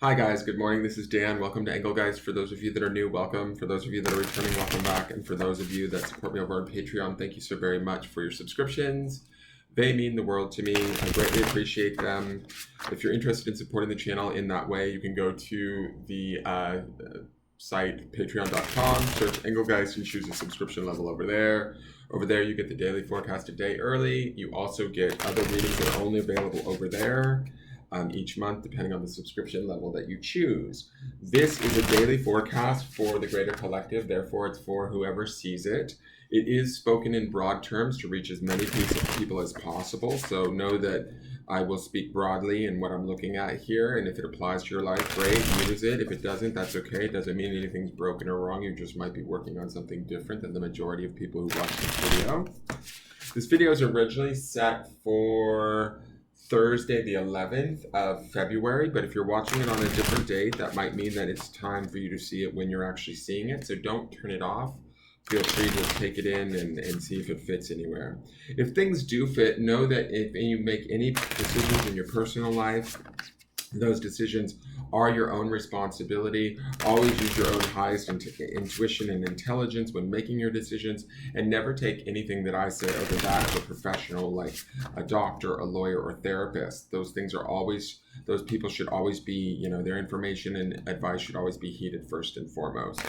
Hi guys, good morning. This is Dan. Welcome to Engelgeist. For those of you that are new, welcome. For those of you that are returning, welcome back. And for those of you that support me over on Patreon, thank you so very much for your subscriptions. They mean the world to me. I greatly appreciate them. If you're interested in supporting the channel in that way, you can go to the site patreon.com, search Engelgeist, and choose a subscription level over there. Over there, you get the daily forecast a day early. You also get other readings that are only available over there. Each month, depending on the subscription level that you choose. This is a daily forecast for the greater collective, therefore it's for whoever sees it. It is spoken in broad terms to reach as many people as possible, so know that I will speak broadly in what I'm looking at here, and if it applies to your life, great, use it. If it doesn't, that's okay. It doesn't mean anything's broken or wrong. You just might be working on something different than the majority of people who watch this video. This video is originally set for Thursday, the 11th of February, but if you're watching it on a different date, that might mean that it's time for you to see it when you're actually seeing it, so don't turn it off. Feel free to take it in and see if it fits anywhere. If things do fit, know that if you make any decisions in your personal life, those decisions are your own responsibility. Always use your own highest intuition and intelligence when making your decisions, and never take anything that I say over that of a professional like a doctor, a lawyer, or therapist. Those things are always, those people should always be, their information and advice should always be heeded first and foremost.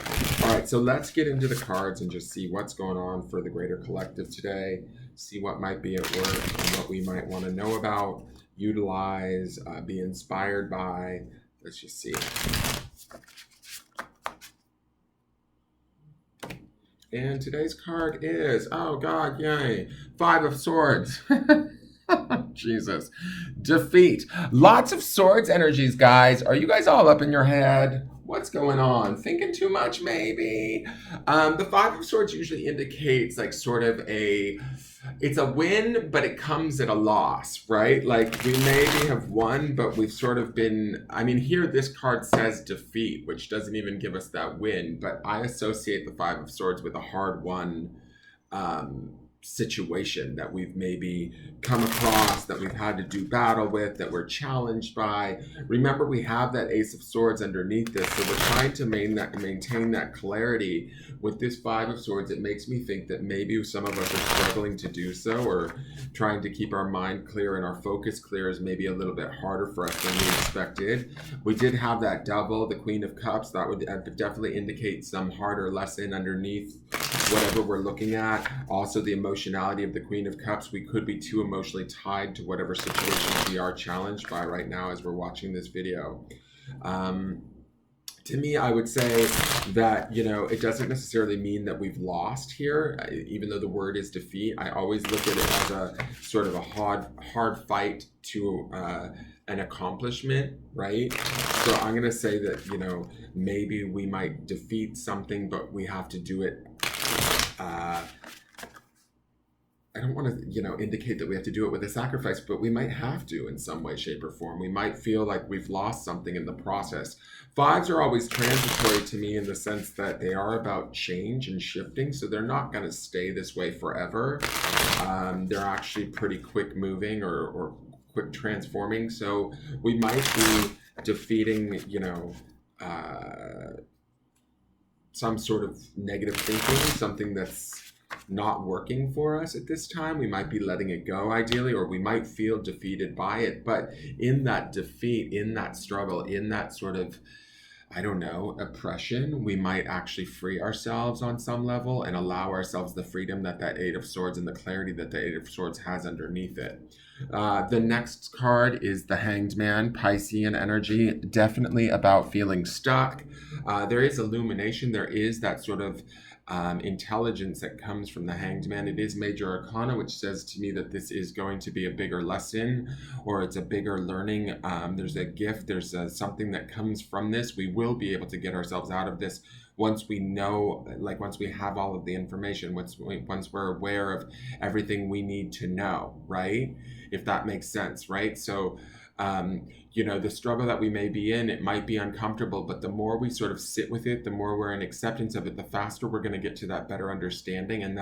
All right, so let's get into the cards and just see what's going on for the greater collective today, see what might be at work and what we might want to know about, utilize, be inspired by. Let's just see. And today's card is, oh God, yay, 5 of Swords. Jesus. Defeat. Lots of swords energies, guys. Are you guys all up in your head? What's going on? Thinking too much, maybe? The 5 of Swords usually indicates like sort of it's a win, but it comes at a loss, right? Like we maybe have won, but we've sort of been, here this card says defeat, which doesn't even give us that win, but I associate the 5 of Swords with a hard won situation that we've maybe come across, that we've had to do battle with, that we're challenged by. Remember, we have that Ace of Swords underneath this, so we're trying to maintain that clarity. With this 5 of Swords, it makes me think that maybe some of us are struggling to do so, or trying to keep our mind clear and our focus clear is maybe a little bit harder for us than we expected. We did have that double, the Queen of Cups. That would definitely indicate some harder lesson underneath whatever we're looking at. Also, the emotionality of the Queen of Cups. We could be too emotionally tied to whatever situations we are challenged by right now as we're watching this video. To me, I would say that, it doesn't necessarily mean that we've lost here, even though the word is defeat. I always look at it as a sort of a hard fight to an accomplishment, right? So I'm going to say that, maybe we might defeat something, but we have to do it. I don't want to, indicate that we have to do it with a sacrifice, but we might have to in some way, shape, or form. We might feel like we've lost something in the process. 5s are always transitory to me in the sense that they are about change and shifting, so they're not going to stay this way forever. They're actually pretty quick moving or quick transforming, so we might be defeating, some sort of negative thinking, something that's not working for us at this time. We might be letting it go ideally, or we might feel defeated by it. But in that defeat, in that struggle, in that sort of, oppression, we might actually free ourselves on some level and allow ourselves the freedom that 8 of Swords and the clarity that the 8 of Swords has underneath it. The next card is the Hanged Man, Piscean energy, definitely about feeling stuck. There is illumination. There is that sort of intelligence that comes from the Hanged Man. It is Major Arcana, which says to me that this is going to be a bigger lesson, or it's a bigger learning. There's a gift, there's something that comes from this. We will be able to get ourselves out of this once we know, once we have all of the information, once we're aware of everything we need to know, right? If that makes sense, right? So the struggle that we may be in, it might be uncomfortable, but the more we sort of sit with it, the more we're in acceptance of it, the faster we're going to get to that better understanding and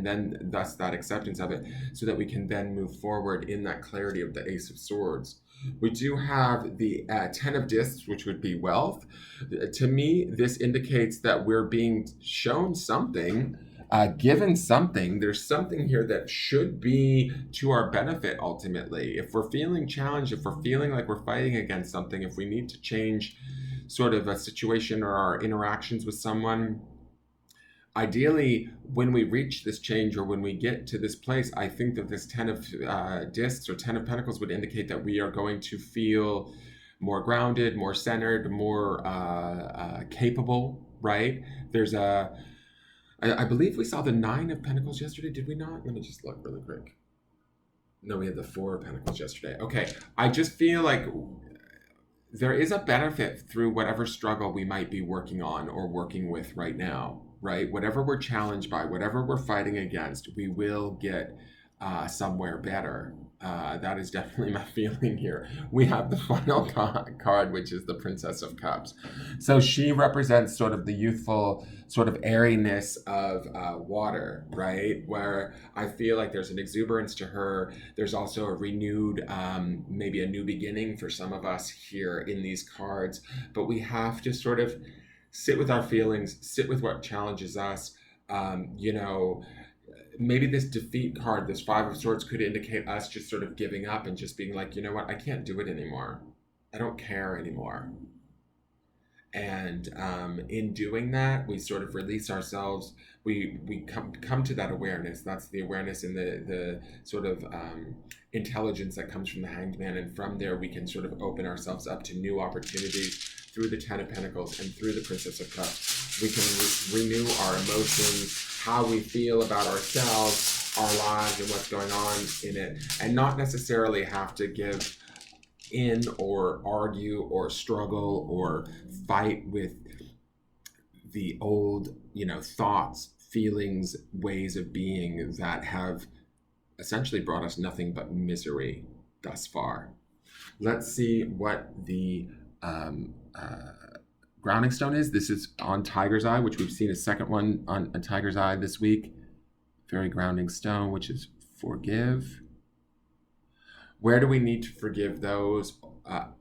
then thus that acceptance of it, so that we can then move forward in that clarity of the Ace of Swords. We do have the Ten of Discs, which would be wealth. To me, this indicates that we're being shown something, given something. There's something here that should be to our benefit ultimately. If we're feeling challenged, if we're feeling like we're fighting against something, if we need to change sort of a situation or our interactions with someone, ideally, when we reach this change or when we get to this place, I think that this Ten of Discs or Ten of Pentacles would indicate that we are going to feel more grounded, more centered, more capable, right? There's I believe we saw the Nine of Pentacles yesterday, did we not? Let me just look really quick. No, we had the Four of Pentacles yesterday. Okay, I just feel like there is a benefit through whatever struggle we might be working on or working with right now, right? Whatever we're challenged by, whatever we're fighting against, we will get somewhere better. That is definitely my feeling here. We have the final card, which is the Princess of Cups. So she represents sort of the youthful, sort of airiness of water, right? Where I feel like there's an exuberance to her. There's also a renewed, maybe a new beginning for some of us here in these cards. But we have to sort of sit with our feelings, sit with what challenges us. Maybe this defeat card, this Five of Swords, could indicate us just sort of giving up and just being like, you know what, I can't do it anymore. I don't care anymore. And in doing that, we sort of release ourselves. We come to that awareness. That's the awareness and the sort of intelligence that comes from the Hanged Man. And from there, we can sort of open ourselves up to new opportunities through the Ten of Pentacles and through the Princess of Cups. We can renew our emotions, how we feel about ourselves, our lives, and what's going on in it, and not necessarily have to give in or argue or struggle or fight with the old, thoughts, feelings, ways of being that have essentially brought us nothing but misery thus far. Let's see what the grounding stone is. This is on Tiger's Eye, which we've seen a second one on a Tiger's Eye this week. Very grounding stone, which is forgive. Where do we need to forgive those,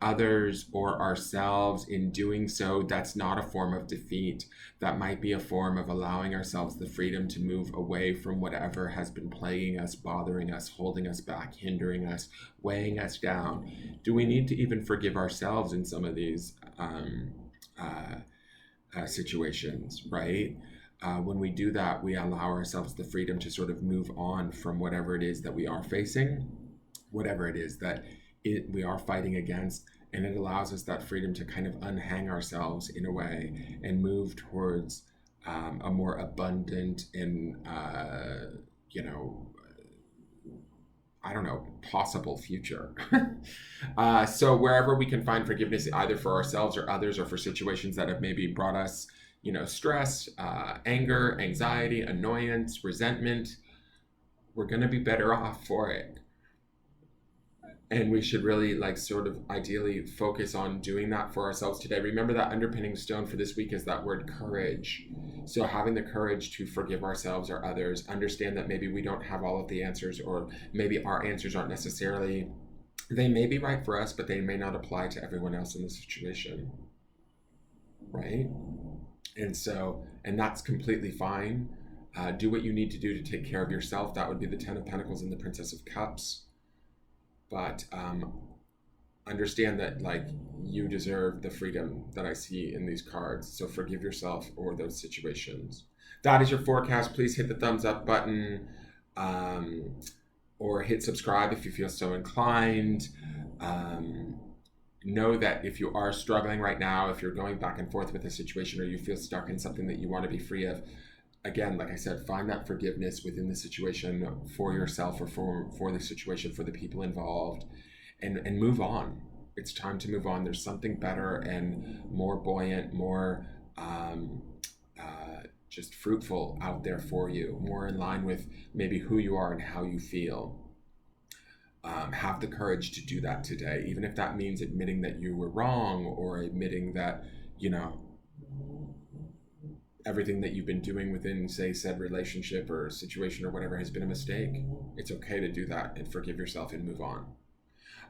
others or ourselves? In doing so, that's not a form of defeat. That might be a form of allowing ourselves the freedom to move away from whatever has been plaguing us, bothering us, holding us back, hindering us, weighing us down. Do we need to even forgive ourselves in some of these situations, right? When we do that, we allow ourselves the freedom to sort of move on from whatever it is that we are facing, whatever it is that we are fighting against, and it allows us that freedom to kind of unhang ourselves in a way and move towards a more abundant and possible future. So wherever we can find forgiveness, either for ourselves or others, or for situations that have maybe brought us stress, anger, anxiety, annoyance, resentment, we're going to be better off for it. And we should really sort of ideally focus on doing that for ourselves today. Remember that underpinning stone for this week is that word courage. So having the courage to forgive ourselves or others, understand that maybe we don't have all of the answers, or maybe our answers aren't necessarily, they may be right for us, but they may not apply to everyone else in the situation, right? And that's completely fine. Do what you need to do to take care of yourself. That would be the Ten of Pentacles and the Princess of Cups. But understand that you deserve the freedom that I see in these cards. So forgive yourself or those situations. That is your forecast. Please hit the thumbs up button or hit subscribe if you feel so inclined. Know that if you are struggling right now, if you're going back and forth with a situation, or you feel stuck in something that you want to be free of, again, like I said, find that forgiveness within the situation for yourself or for the situation, for the people involved, and move on. It's time to move on. There's something better and more buoyant, more just fruitful out there for you, more in line with maybe who you are and how you feel. Have the courage to do that today, even if that means admitting that you were wrong, or admitting that, everything that you've been doing within, say, said relationship or situation or whatever has been a mistake. It's okay to do that and forgive yourself and move on.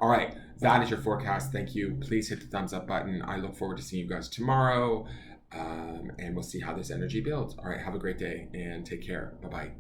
All right, that is your forecast. Thank you. Please hit the thumbs up button. I look forward to seeing you guys tomorrow, and we'll see how this energy builds. All right, have a great day and take care. Bye-bye.